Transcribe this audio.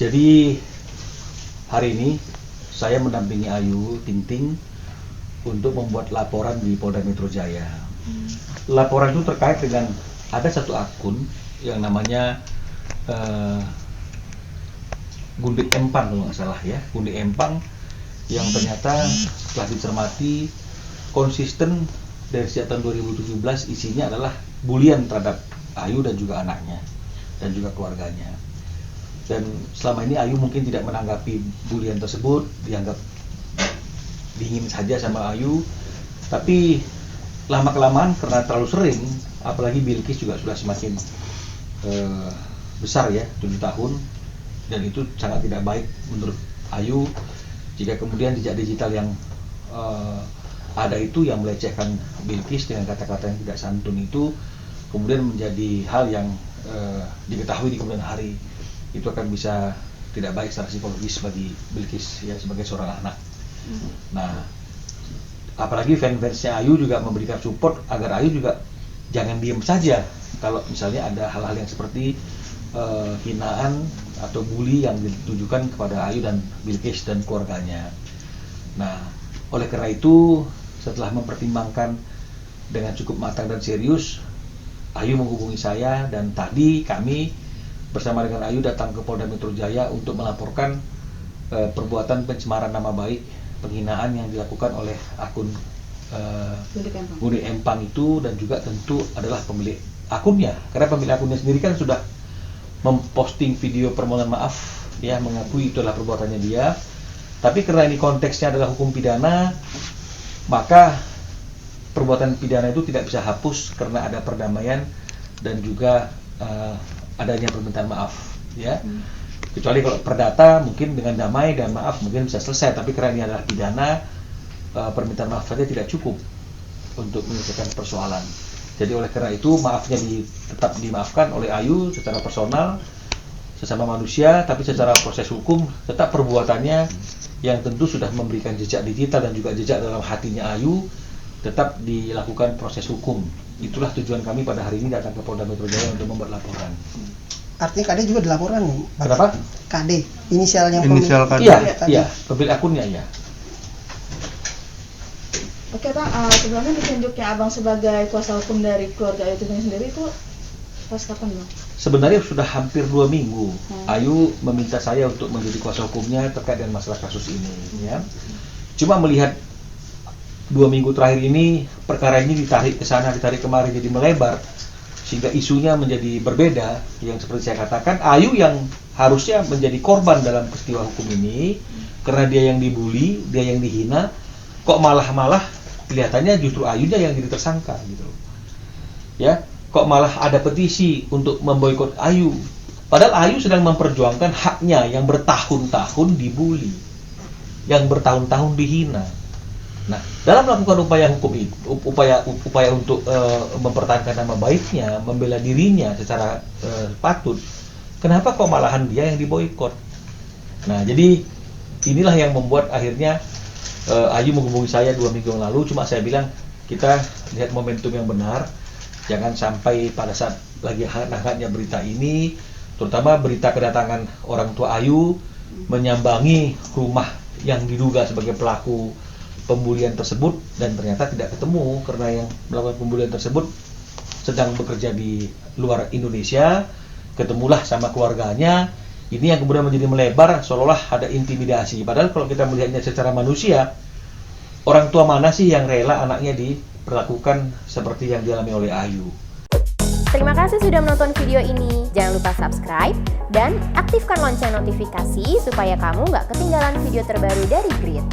Jadi hari ini saya mendampingi Ayu Ting Ting untuk membuat laporan di Polda Metro Jaya. Laporan itu terkait dengan ada satu akun yang namanya Gundik Empang kalau nggak salah ya, Gundik Empang yang ternyata setelah dicermati konsisten dari sejak tahun 2017 isinya adalah bulian terhadap Ayu dan juga anaknya dan juga keluarganya. Dan selama ini Ayu mungkin tidak menanggapi bulian tersebut, dianggap dingin saja sama Ayu. Tapi lama-kelamaan karena terlalu sering, apalagi Bilqis juga sudah semakin besar ya, 7 tahun, dan itu sangat tidak baik menurut Ayu jika kemudian jejak digital yang ada itu yang melecehkan Bilqis dengan kata-kata yang tidak santun itu kemudian menjadi hal yang diketahui di kemudian hari. Itu akan bisa tidak baik secara psikologis bagi Bilqis ya sebagai seorang anak. Nah, apalagi fans-fansnya Ayu juga memberikan support agar Ayu juga jangan diam saja kalau misalnya ada hal-hal yang seperti hinaan atau bully yang ditujukan kepada Ayu dan Bilqis dan keluarganya. Nah, oleh karena itu setelah mempertimbangkan dengan cukup matang dan serius, Ayu menghubungi saya dan tadi kami bersama dengan Ayu datang ke Polda Metro Jaya untuk melaporkan perbuatan pencemaran nama baik, penghinaan yang dilakukan oleh akun Gundik Empang itu, dan juga tentu adalah pemilik akunnya, karena pemilik akunnya sendiri kan sudah memposting video permohonan maaf ya, mengakui itu adalah perbuatannya dia. Tapi karena ini konteksnya adalah hukum pidana, maka perbuatan pidana itu tidak bisa hapus karena ada perdamaian dan juga adanya permintaan maaf ya. Kecuali kalau perdata mungkin dengan damai dan maaf mungkin bisa selesai, tapi karena ini adalah pidana, permintaan maaf saja tidak cukup untuk menyelesaikan persoalan. Jadi oleh karena itu maafnya tetap dimaafkan oleh Ayu secara personal, sesama manusia, tapi secara proses hukum tetap perbuatannya yang tentu sudah memberikan jejak digital dan juga jejak dalam hatinya Ayu tetap dilakukan proses hukum. Itulah tujuan kami pada hari ini datang ke Polda Metro Jaya untuk membuat laporan. Artinya KD juga dilaporkan nih? Kenapa? KD, inisialnya Inisial KD. Iya, pemilik akunnya ya. Oke Bang, sebelumnya ditunjuknya Abang sebagai kuasa hukum dari keluarga Ayu Ting Ting sendiri itu pas kapan Bang? Sebenarnya sudah hampir 2 minggu Ayu meminta saya untuk menjadi kuasa hukumnya terkait dengan masalah kasus ini ya. Cuma melihat 2 minggu terakhir ini perkara ini ditarik ke sana, ditarik kemari, jadi melebar sehingga isunya menjadi berbeda. Yang seperti saya katakan, Ayu yang harusnya menjadi korban dalam peristiwa hukum ini karena dia yang dibully, dia yang dihina, kok malah kelihatannya justru Ayunya yang jadi tersangka gitu ya. Kok malah ada petisi untuk memboikot Ayu, padahal Ayu sedang memperjuangkan haknya yang bertahun-tahun dibully, yang bertahun-tahun dihina. Nah, dalam melakukan upaya hukum itu, upaya untuk mempertahankan nama baiknya, membela dirinya secara patut, kenapa kok malahan dia yang diboikot? Nah, jadi inilah yang membuat akhirnya Ayu menghubungi saya 2 minggu yang lalu. Cuma saya bilang kita lihat momentum yang benar, jangan sampai pada saat lagi hangat-hangatnya berita ini, terutama berita kedatangan orang tua Ayu menyambangi rumah yang diduga sebagai pelaku pembulian tersebut dan ternyata tidak ketemu karena yang melakukan pembulian tersebut sedang bekerja di luar Indonesia, ketemulah sama keluarganya. Ini yang kemudian menjadi melebar seolah-olah ada intimidasi, padahal kalau kita melihatnya secara manusia, orang tua mana sih yang rela anaknya diperlakukan seperti yang dialami oleh Ayu. Terima kasih sudah menonton video ini. Jangan lupa subscribe dan aktifkan lonceng notifikasi supaya kamu nggak ketinggalan video terbaru dari Grid.